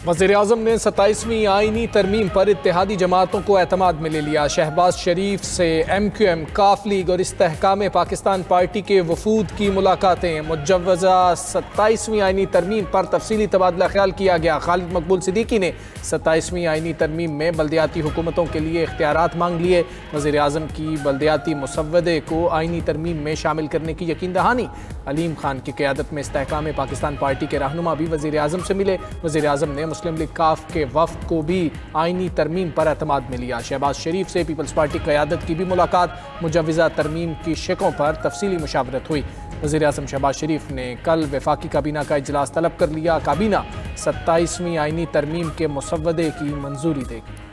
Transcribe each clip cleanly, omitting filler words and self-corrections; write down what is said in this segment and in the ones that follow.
वज़ीर-ए-आज़म ने 27वीं आईनी तरमीम पर इत्तेहादी जमातों को एतमाद में ले लिया। शहबाज शरीफ से MQM, काफ लीग और इस्तेहकाम पाकिस्तान पार्टी के वफूद की मुलाकातें। मुजव्वज़ा 27वीं आईनी तरमीम पर तफसीली तबादला ख्याल किया गया। खालिद मकबूल सिद्दीकी ने 27वीं आईनी तरमीम में बल्दियाती हुकूमतों के लिए इख्तियारात मांग लिए। वज़ीर-ए-आज़म की बल्दियाती मुसव्वदे को आईनी तरमीम में शामिल करने की यकीन दहानी। अलीम खान की क़यादत में इस्तेहकाम पाकिस्तान पार्टी के रहनुमा भी वज़ीर-ए-आज़म से मिले। वज़ीर-ए-आज़म ने मुस्लिम लीग काफ के वफ़द को भी आईनी तरमीम पर एतमाद में लिया। शहबाज शरीफ से पीपल्स पार्टी क़यादत की भी मुलाकात। मुजव्वज़ा तरमीम की शिकों पर तफसीली मुशावरत हुई। वज़ीर-ए-आज़म शहबाज शरीफ ने कल वफाकी काबीना का इजलास तलब कर लिया। काबीना 27वीं आईनी तरमीम के मुसव्वदे की मंजूरी देगी।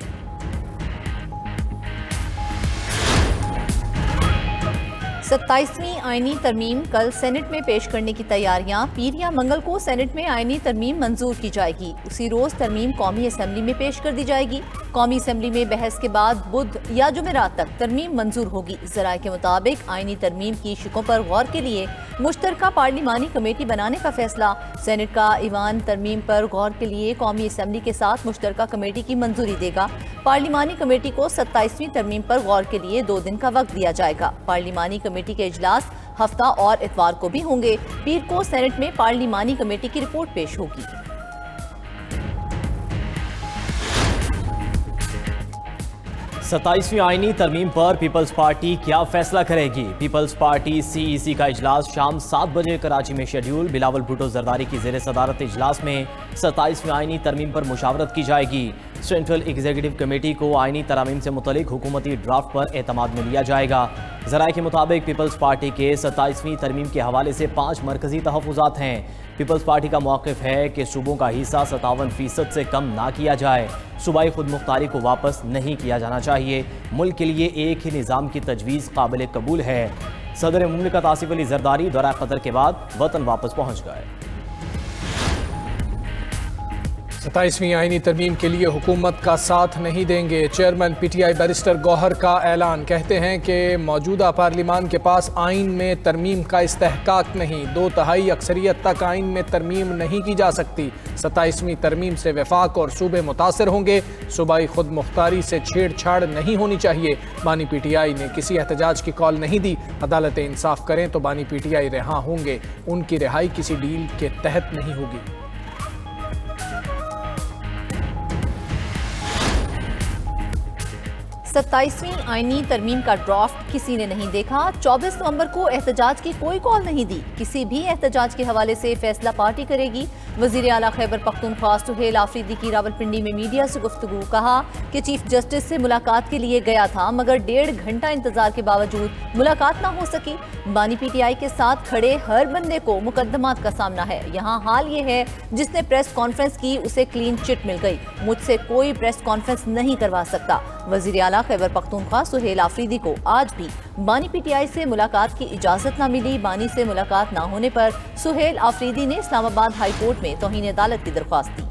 27वीं आईनी तरमीम कल सेनेट में पेश करने की तैयारियां। पीर या मंगल को सेनेट में आईनी तरमीम मंजूर की जाएगी। उसी रोज तरमीम कौमी असम्बली में पेश कर दी जाएगी। कौमी असम्बली में बहस के बाद बुध या जुमेरात तक तरमीम मंजूर होगी। ज़राए के मुताबिक आईनी तरमीम की शिकों पर गौर के लिए मुश्तरका पार्लिमानी कमेटी बनाने का फैसला। सेनेट का ईवान तरमीम पर गौर के लिए कौमी असम्बली के साथ मुश्तरका कमेटी की मंजूरी देगा। पार्लिमानी कमेटी को 27वीं तरमीम पर गौर के लिए 2 दिन का वक्त दिया जाएगा। पार्लिमानी कमेटी के इजलास हफ्ता और इतवार को भी होंगे। पीर को सेनेट में पार्लिमानी कमेटी की रिपोर्ट पेश होगी। 27वीं आईनी तरमीम पर पीपल्स पार्टी क्या फैसला करेगी? पीपल्स पार्टी CEC का इजलास शाम 7 बजे कराची में शेड्यूल। बिलावल भुट्टो जरदारी की ज़ेर सदारत इजलास में 27वीं आईनी तरमीम पर मुशावरत की जाएगी। सेंट्रल एग्जीक्यूटिव कमेटी को आईनी तरामीम से मुतलिक हुकूमती ड्राफ्ट पर एतमाद में लिया जाएगा। ज़राए के मुताबिक पीपल्स पार्टी के 27वीं तरमीम के हवाले से 5 मरकजी तहफ़्फ़ुज़ात हैं। पीपल्स पार्टी का मौक़िफ़ है कि सूबों का हिस्सा 57% से कम ना किया जाए। सूबाई खुद मुख्तारी को वापस नहीं किया जाना चाहिए। मुल्क के लिए एक ही निज़ाम की तजवीज़ काबिल कबूल है। सदर मुमलिकत आसिफ अली जरदारी दौरा कतर के बाद वतन वापस पहुँच गए। 27वीं आईनी तरमीम के लिए हुकूमत का साथ नहीं देंगे। चेयरमैन PTI बैरिस्टर गौहर का ऐलान। कहते हैं कि मौजूदा पार्लिमान के पास आइन में तरमीम का इस्तेहकाक नहीं। 2/3 अक्सरियत तक आइन में तरमीम नहीं की जा सकती। 27वीं तरमीम से वफाक और सूबे मुतासर होंगे। सूबाई खुद मुख्तारी से छेड़छाड़ नहीं होनी चाहिए। बानी PTI ने किसी एहतजाज की कॉल नहीं दी। अदालत इंसाफ करें तो बानी PTI रिहा होंगे। उनकी रिहाई किसी डील के तहत नहीं होगी। 27वीं आईनी तरमीम का ड्राफ्ट किसी ने नहीं देखा। 24 नवंबर को एहतजाज की कोई कॉल नहीं दी। किसी भी एहतजाज के हवाले से फैसला पार्टी करेगी। वज़ीर आला खैबर पख्तूनख्वा सुहेल आफरीदी की रावलपिंडी में मीडिया से गुफ्तगू। कहा कि चीफ जस्टिस से मुलाकात के लिए गया था मगर 1.5 घंटा इंतजार के बावजूद मुलाकात ना हो सकी। बानी PTI के साथ खड़े हर बंदे को मुकदमात का सामना है। यहाँ हाल ये है जिसने प्रेस कॉन्फ्रेंस की उसे क्लीन चिट मिल गई। मुझसे कोई प्रेस कॉन्फ्रेंस नहीं करवा सकता। वज़ीर आला खैबर पख्तूनख्वा सुहेल आफरीदी को आज भी बानी PTI से मुलाकात की इजाजत न मिली। बानी से मुलाकात न होने पर सुहेल आफरीदी ने इस्लामाबाद हाई कोर्ट में तौहीन अदालत की दरख्वास्त दी।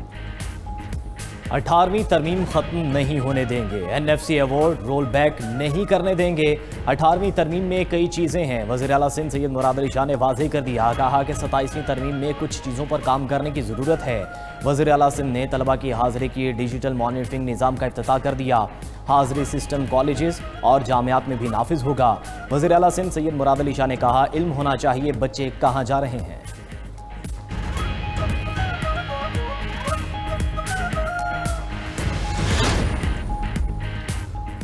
18वीं तरमीम खत्म नहीं होने देंगे। NFC अवार्ड रोल बैक नहीं करने देंगे। 18वीं तरमीम में कई चीज़ें हैं। वज़ीर आला सिंध सैयद मुराद अली शाह ने वाज़ेह कर दिया। कहा कि 27वीं तरमीम में कुछ चीज़ों पर काम करने की ज़रूरत है। वज़ीर आला सिंध ने तलबा की हाज़िरी की डिजिटल मॉनिटरिंग निज़ाम का इफ्तिताह कर दिया। हाज़िरी सिस्टम कॉलेजेस और जामियात में भी नाफिज होगा। वज़ीर आला सिंध सैयद मुराद अली शाह ने कहा इल्म होना चाहिए बच्चे कहाँ जा रहे हैं।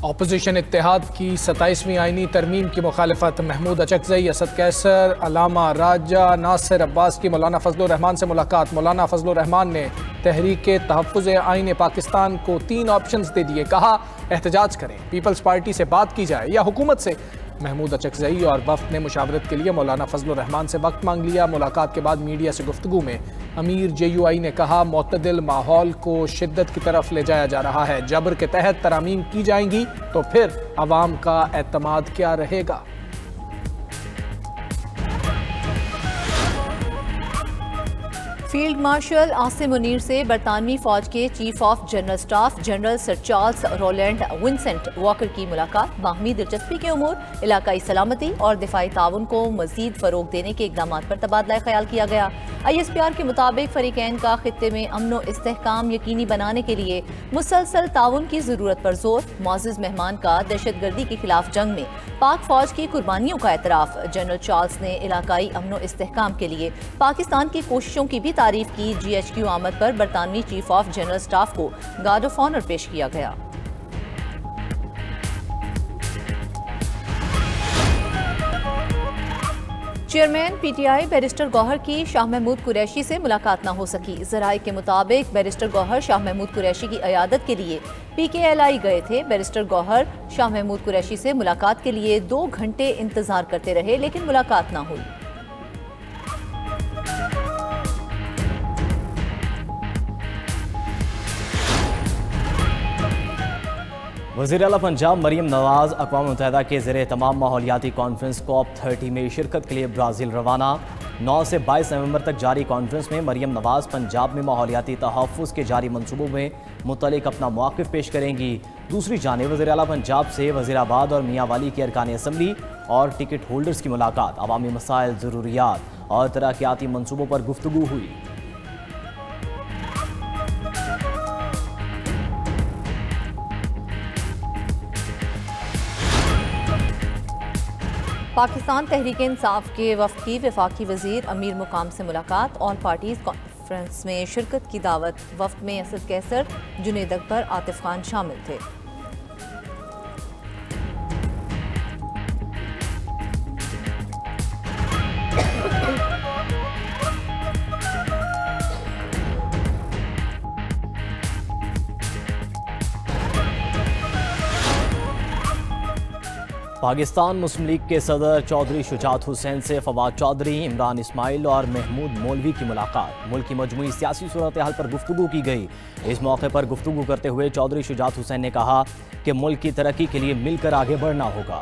अपोजिशन इत्तेहाद की 27वीं आईनी तरमीम की मुखालफत। महमूद अचकज़ई, असद कैसर, अलामा राजा, नासिर अब्बास की मौलाना फजलुर रहमान से मुलाकात। मौलाना फजलुर रहमान ने तहरीक तहफ़्फ़ुज़ आईन पाकिस्तान को 3 ऑप्शंस दे दिए। कहा एहतजाज करें, पीपल्स पार्टी से बात की जाए या हुकूमत से। महमूद अचकज़ई और वफ़द ने मुशावरत के लिए मौलाना फजलुर रहमान से वक्त मांग लिया। मुलाकात के बाद मीडिया से गुफ्तगू में अमीर JUI ने कहा मुतदिल माहौल को शिद्दत की तरफ ले जाया जा रहा है। जबर के तहत तरामीम की जाएंगी तो फिर अवाम का एतमाद क्या रहेगा। फील्ड मार्शल आसिम मुनीर से बरतानवी फौज के chief of general staff general sir Charles Roland Vincent Walker की मुलाकात। बाहमी दिलचस्पी के उमूर, इलाकाई सलामती और दिफाई ताउन को मजीद फरोग देने के इकदाम पर तबादला ख्याल किया गया। ISPR के मुताबिक फरीकैन का खित्ते में अमन व इस्तेहकाम यकीनी बनाने के लिए मुसलसल ताउन की जरूरत पर जोर। मुअज़्ज़िज़ मेहमान का दहशतगर्दी के खिलाफ जंग में पाक फौज की कुर्बानियों का एतराफ। जनरल चार्ल्स ने इलाकाई अमन व इस्तेहकाम के लिए पाकिस्तान की कोशिशों की भी तारीफ की। GHQ आमद पर बरतानवी चीफ ऑफ जनरल स्टाफ को गार्ड ऑफ ऑनर पेश किया गया। चेयरमैन PTI बैरिस्टर गौहर की शाह महमूद कुरैशी से मुलाकात न हो सकी। ज़राए के मुताबिक बैरिस्टर गौहर शाह महमूद कुरैशी की अयादत के लिए PKLI गए थे। बैरिस्टर गौहर शाह महमूद कुरैशी से मुलाकात के लिए 2 घंटे इंतजार करते रहे, लेकिन मुलाकात न हुई। वज़ीर आला पंजाब मरियम नवाज अक़वाम मुत्तहिदा के ज़ेरे तमाम माहौलियाती कॉन्फ्रेंस COP30 में शिरकत के लिए ब्राज़ील रवाना। 9 से 22 नवंबर तक जारी कॉन्फ्रेंस में मरियम नवाज पंजाब में माहौलियाती तहफ़्फ़ुज़ के जारी मनसूबों में मुतल्लिक़ अपना मौक़िफ़ पेश करेंगी। दूसरी जानिब वज़ीर आला पंजाब से वज़ीराबाद और मियांवाली के अरकान असम्बली और टिकट होल्डर्स की मुलाकात, अवामी मसाइल, ज़रूरियात और तरक्याती मनसूबों पर गुफ्तगू हुई। पाकिस्तान तहरीक इंसाफ के वफ़द की वफाकी वज़ीर अमीर मुकाम से मुलाकात और पार्टीज़ कॉन्फ्रेंस में शिरकत की दावत। वफ़द में असद कैसर, जुनैद अकबर, आतिफ खान शामिल थे। पाकिस्तान मुस्लिम लीग के सदर चौधरी शुजात हुसैन से फवाद चौधरी, इमरान इस्माइल और महमूद मौलवी की मुलाकात। मुल्क की मजमूई सियासी सूरत हाल पर गुफ्तगू की गई। इस मौके पर गुफ्तगू करते हुए चौधरी शुजात हुसैन ने कहा कि मुल्क की तरक्की के लिए मिलकर आगे बढ़ना होगा।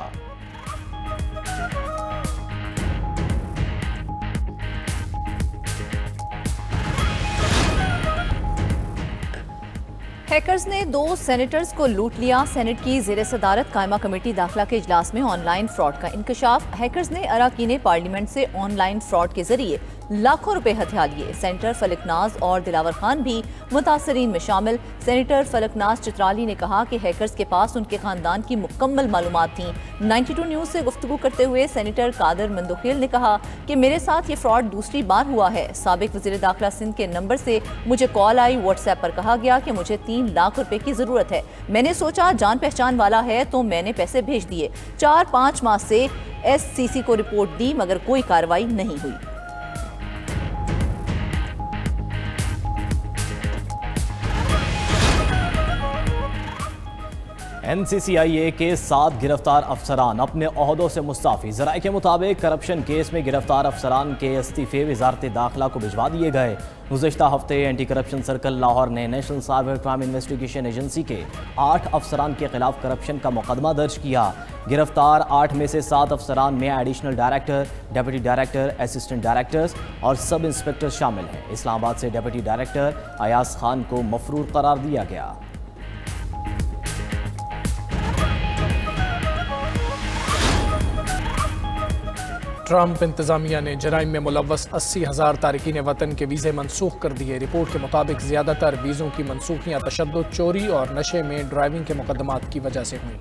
हैकर्स ने 2 सेनेटर्स को लूट लिया। सेनेट की ज़ेर सदारत कायमा कमेटी दाखिला के इजलास में ऑनलाइन फ्रॉड का इंकशाफ। हैकर्स ने अरकान पार्लियामेंट से ऑनलाइन फ्रॉड के जरिए लाखों रुपए हथिया लिए। सेनेटर फलकनाज और दिलावर खान भी मुतासरीन में शामिल। सेनेटर फलकनाज चित्राली ने कहा कि हैकर्स के पास उनके खानदान की मुकम्मल मालूमात थी। 92 न्यूज़ से गुफ्तगू करते हुए सेनेटर कादर मंदोखिल ने कहा कि मेरे साथ ये फ्रॉड दूसरी बार हुआ है। साबिक वज़ीर दाखिला सिंध के नंबर से मुझे कॉल आई। व्हाट्सएप पर कहा गया कि मुझे 3 लाख रुपए की जरूरत है। मैंने सोचा जान पहचान वाला है तो मैंने पैसे भेज दिए। 4-5 माह से SCC को रिपोर्ट दी मगर कोई कार्रवाई नहीं हुई। NCCIA के 7 गिरफ्तार अफसरान अपने ओहदों से मुस्ताफ़ी। ज़राए के मुताबिक करप्शन केस में गिरफ्तार अफसरान के इस्तीफ़े वज़ारत दाखिला को भिजवा दिए गए। गुज़श्ता हफ्ते एंटी करप्शन सर्कल लाहौर ने national cyber crime investigation agency के 8 अफसरान के खिलाफ करप्शन का मुकदमा दर्ज किया। गिरफ्तार 8 में से 7 अफसरान में additional director, deputy director, assistant directors और सब इंस्पेक्टर शामिल हैं। इस्लामाबाद से डिप्टी डायरेक्टर अयाज खान को मफरूर करार दिया गया। ट्रंप इंतजामिया ने जराइम में मुलव्वस 80,000 तारकीन वतन के वीज़े मनसूख कर दिए। रिपोर्ट के मुताबिक ज़्यादातर वीज़ों की मनसूखियाँ तशद्दुद, चोरी और नशे में ड्राइविंग के मुकदमात की वजह से हुई।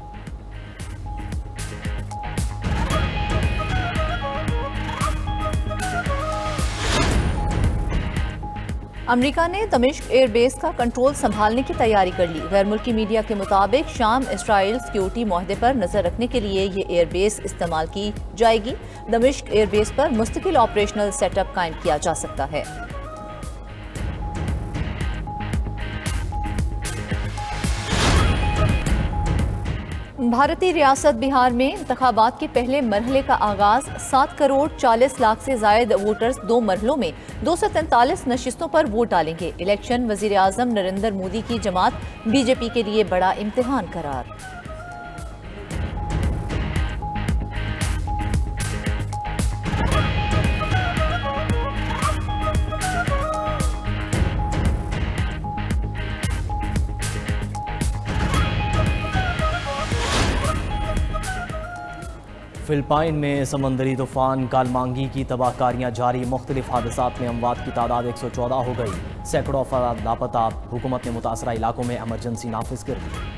अमेरिका ने दमिश्क एयरबेस का कंट्रोल संभालने की तैयारी कर ली। गैर मुल्की मीडिया के मुताबिक शाम इसराइल सिक्योरिटी मुआहदे पर नजर रखने के लिए ये एयरबेस इस्तेमाल की जाएगी। दमिश्क एयरबेस पर मुस्तकिल ऑपरेशनल सेटअप कायम किया जा सकता है। भारतीय रियासत बिहार में इंतखाबात के पहले मरहले का आगाज। 7 करोड़ 40 लाख से जायद वोटर्स 2 मरहलों में 243 नशिस्तों पर वोट डालेंगे। इलेक्शन वजीर आजम नरेंद्र मोदी की जमात बीजेपी के लिए बड़ा इम्तिहान करार। फिलिपाइन में समंदरी तूफान कालमांगी की तबाहकारियां जारी। मुख्तलिफ हादसात में अमवात की तादाद 114 हो गई। सैकड़ों अफराद लापता। हुकूमत ने मुतासरा इलाकों में एमरजेंसी नाफिज कर दी।